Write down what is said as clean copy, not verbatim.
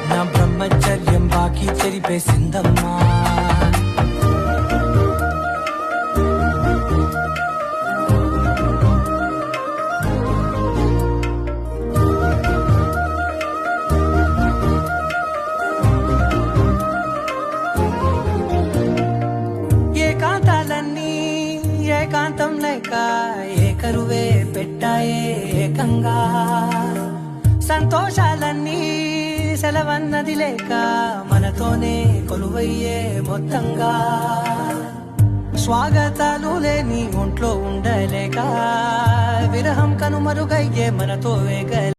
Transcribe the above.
నా బ్రహ్మచర్యం బాకీ చెరిపేసిందమ్మా. ఏకాంతాలన్నీ ఏకాంతం లేక ఏకరువే పెట్టాయే ఏకంగా, సంతోషాలన్నీ సెలవన్నది లేక మనతోనే కొలువయ్యే మొత్తంగా, స్వాగతాలు లేని ఒంట్లో ఉండలేక విరహం కనుమరుగయ్యే మనతో వేగ